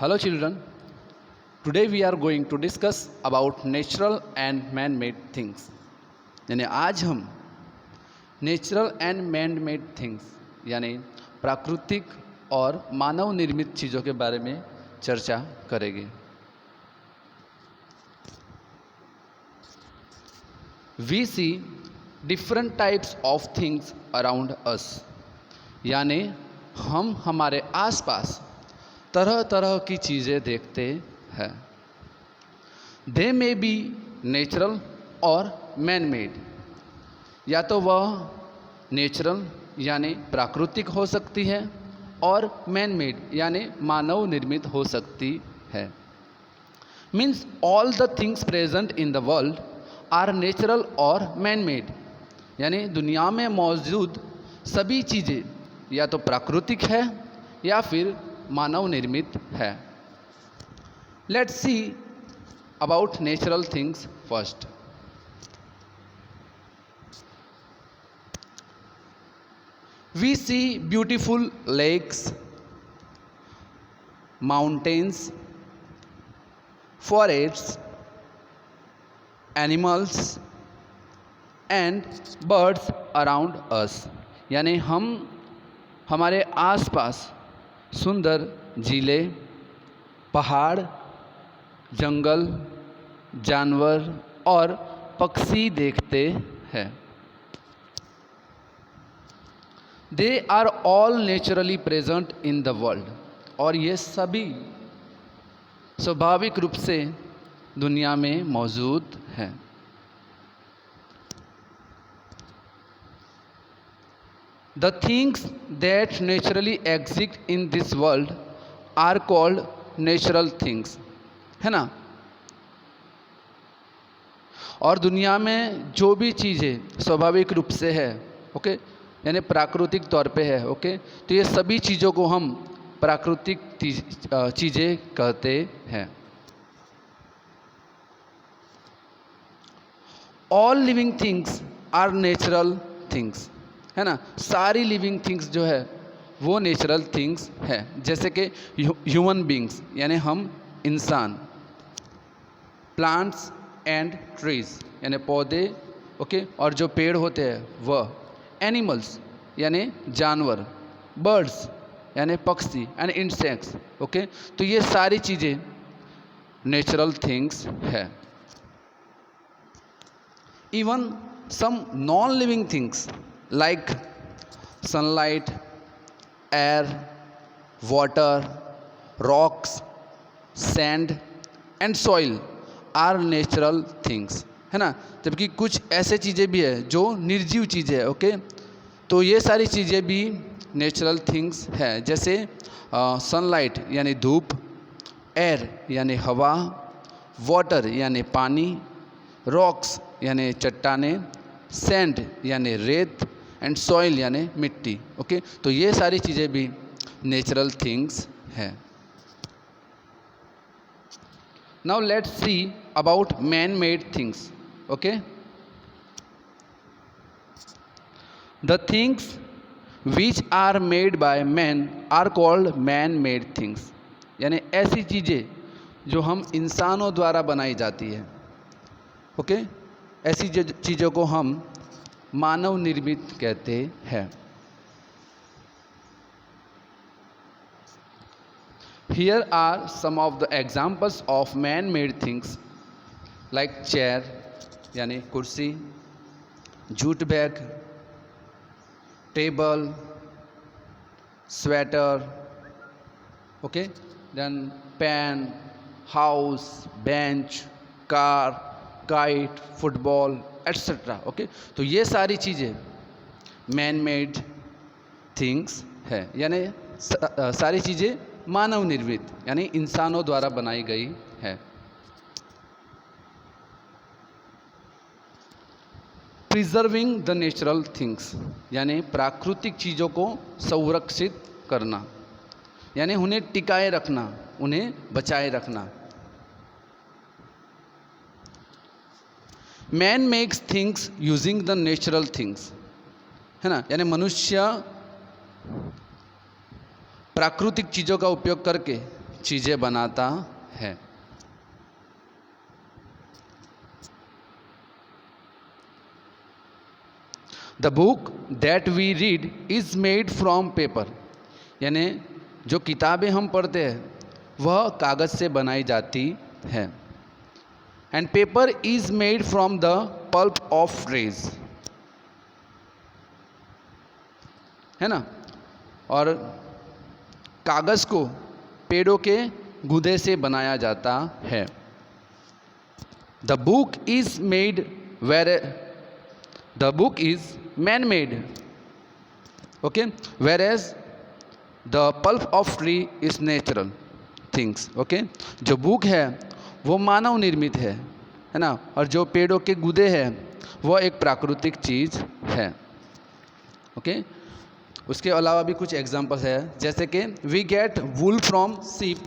Hello children, today we are going to discuss about natural and man-made things. यानी आज हम natural and man made things यानी प्राकृतिक और मानव निर्मित चीज़ों के बारे में चर्चा करेंगे। We see different types of things around us, यानी हम हमारे आसपास तरह तरह की चीज़ें देखते हैं। दे मे बी नेचुरल और मैन मेड, या तो वह नेचुरल यानी प्राकृतिक हो सकती है और मैन मेड यानी मानव निर्मित हो सकती है। Means all the things present in the world are natural और मैन मेड, यानी दुनिया में मौजूद सभी चीज़ें या तो प्राकृतिक है या फिर मानव निर्मित है। Let's see about natural things first. We see beautiful lakes, mountains, forests, animals and birds around us, यानी हम हमारे आसपास सुंदर झीलें, पहाड़, जंगल, जानवर और पक्षी देखते हैं। They are all naturally present in the world, और ये सभी स्वाभाविक रूप से दुनिया में मौजूद हैं। The things that naturally exist in this world are called natural things, है ना। और दुनिया में जो भी चीज़ें स्वाभाविक रूप से है, ओके, यानी प्राकृतिक तौर पे है, ओके, तो ये सभी चीज़ों को हम प्राकृतिक चीज़ें कहते हैं। All living things are natural things, है ना। सारी लिविंग थिंग्स जो है वो नेचुरल थिंग्स है, जैसे कि ह्यूमन बींग्स यानी हम इंसान, प्लांट्स एंड ट्रीज यानी पौधे, ओके, और जो पेड़ होते हैं वह, एनिमल्स यानी जानवर, बर्ड्स यानी पक्षी एंड इंसेक्ट्स, ओके, तो ये सारी चीज़ें नेचुरल थिंग्स है। Even some non living things like sunlight, air, water, rocks, sand and soil are natural things, है ना। जबकि कुछ ऐसे चीज़ें भी है जो निर्जीव चीज़ें है, ओके, तो ये सारी चीज़ें भी नेचुरल थिंग्स है, जैसे सनलाइट यानी धूप, एयर यानी हवा, वाटर यानी पानी, रॉक्स यानी चट्टानें, सैंड यानी रेत एंड सॉइल यानी मिट्टी, ओके, तो ये सारी चीज़ें भी नेचुरल थिंग्स है। Now let's see about man made things, okay. The things which are made by man are called man made things, यानी ऐसी चीज़ें जो हम इंसानों द्वारा बनाई जाती है, ओके, ऐसी चीज़ों को हम मानव निर्मित कहते हैं। Here are some of the examples of man-made things like chair यानी कुर्सी, jute bag, table, sweater, okay, then pen, house, bench, car, kite, football etcetera, okay, तो ये सारी चीज़ें मैन मेड थिंग्स है, यानी सारी चीज़ें मानव निर्मित यानी इंसानों द्वारा बनाई गई है। प्रिजर्विंग द नेचुरल थिंग्स यानी प्राकृतिक चीज़ों को संरक्षित करना, यानी उन्हें टिकाए रखना, उन्हें बचाए रखना। Man makes things using the natural things, है ना, यानी मनुष्य प्राकृतिक चीज़ों का उपयोग करके चीज़ें बनाता है। The book that we read is made from paper, यानी जो किताबें हम पढ़ते हैं वह कागज़ से बनाई जाती है। And paper is made from the pulp of trees, है ना। और कागज़ को पेड़ों के गूदे से बनाया जाता है। The book is made the book is man made, okay, whereas the pulp of tree is natural things, okay. जो बुक है वो मानव निर्मित है ना, और जो पेड़ों के गूदे हैं वह एक प्राकृतिक चीज़ है, ओके। उसके अलावा भी कुछ एग्जाम्पल है, जैसे कि we get wool from sheep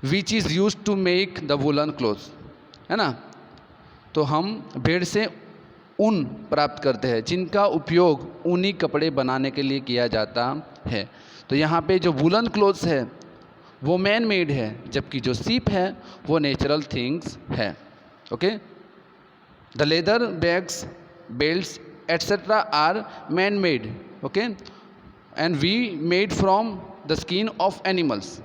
which is use to make the woollen cloth, है ना। तो हम भेड़ से ऊन प्राप्त करते हैं जिनका उपयोग ऊनी कपड़े बनाने के लिए किया जाता है। तो यहाँ पे जो वूलन क्लोथ्स है वो मैन मेड है, जबकि जो सीप है वो नेचुरल थिंग्स है, okay. The leather bags belts etcetera are man made, okay, and we made from the skin of animals.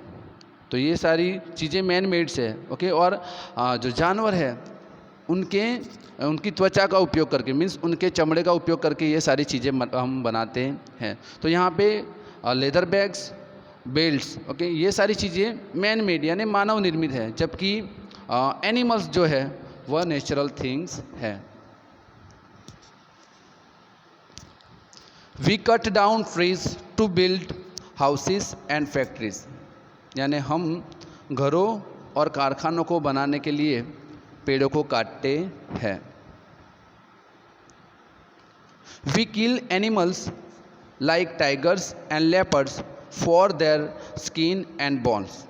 तो ये सारी चीज़ें मैन मेड्स है, ओके। और जो जानवर है उनकी त्वचा का उपयोग करके, मीन्स उनके चमड़े का उपयोग करके ये सारी चीज़ें हम बनाते हैं। तो यहाँ पे लेदर बैग्स, बेल्ट्स, ओके, ये सारी चीज़ें मैन मेड यानी मानव निर्मित है, जबकि एनिमल्स जो है वह नेचुरल थिंग्स है। We cut down trees to build houses and factories, यानी हम घरों और कारखानों को बनाने के लिए पेड़ों को काटते हैं। We kill animals like tigers and leopards for their skin and bones,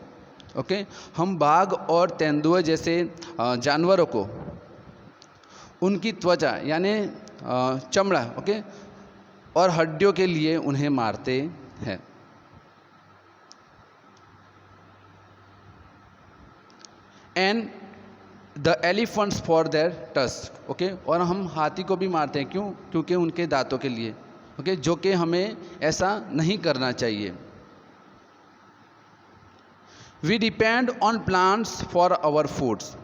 okay. हम बाघ और तेंदुए जैसे जानवरों को उनकी त्वचा यानी चमड़ा, ओके, और हड्डियों के लिए उन्हें मारते हैं। And the elephants for their tusk, okay. और हम हाथी को भी मारते हैं, क्यों? क्योंकि उनके दांतों के लिए, ओके, जो कि हमें ऐसा नहीं करना चाहिए। We depend on plants for our foods,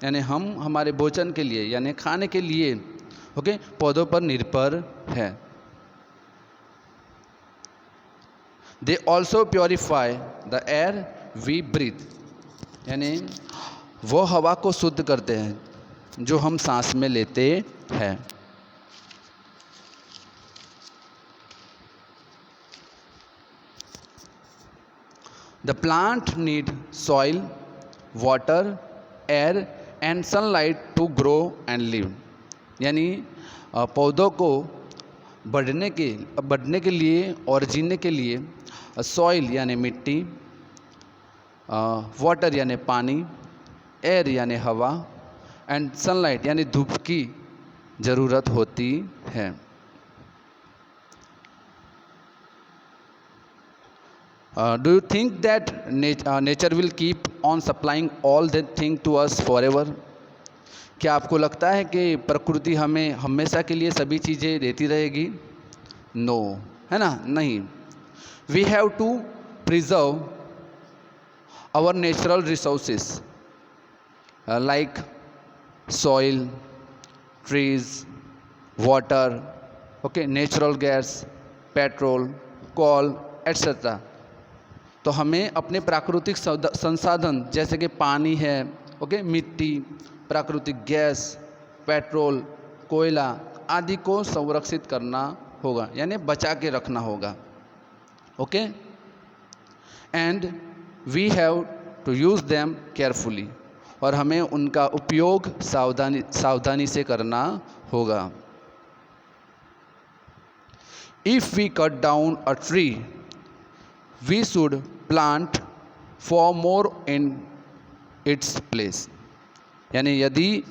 यानी हम हमारे भोजन के लिए यानी खाने के लिए, ओके, पौधों पर निर्भर है। They also purify the air we breathe, यानी वो हवा को शुद्ध करते हैं जो हम सांस में लेते हैं। The plant need soil, water, air and sunlight to grow and live, यानी पौधों को बढ़ने के लिए और जीने के लिए सॉइल यानी मिट्टी, वाटर यानी पानी, एयर यानी हवा, एंड सनलाइट यानी धूप की ज़रूरत होती है। Do you think that nature will keep on supplying all that thing to us forever? क्या आपको लगता है कि प्रकृति हमें हमेशा के लिए सभी चीज़ें देती रहेगी? नो, है ना, नहीं। We have to preserve our natural resources like soil, trees, water, okay, natural gas, petrol, coal, etc. तो हमें अपने प्राकृतिक संसाधन जैसे कि पानी है, ओके, मिट्टी, प्राकृतिक गैस, पेट्रोल, कोयला आदि को संरक्षित करना होगा यानी बचा के रखना होगा, okay. And we have to use them carefully, और हमें उनका उपयोग सावधानी से करना होगा। If we cut down a tree we should plant 4 more in its place, यानी यदि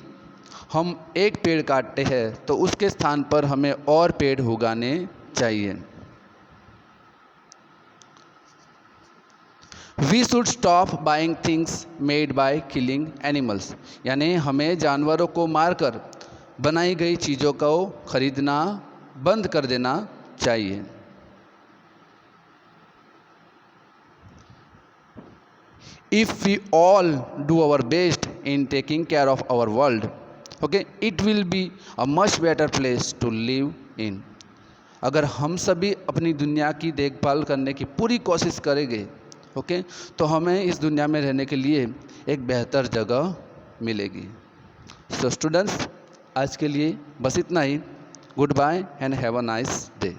हम एक पेड़ काटते हैं तो उसके स्थान पर हमें और पेड़ उगाने चाहिए। We should stop buying things made by killing animals, यानी हमें जानवरों को मारकर बनाई गई चीज़ों को खरीदना बंद कर देना चाहिए। If we all do our best in taking care of our world, okay, it will be a much better place to live in. अगर हम सभी अपनी दुनिया की देखभाल करने की पूरी कोशिश करेंगे, ओके, तो हमें इस दुनिया में रहने के लिए एक बेहतर जगह मिलेगी। सो स्टूडेंट्स, आज के लिए बस इतना ही। Goodbye and have a nice day.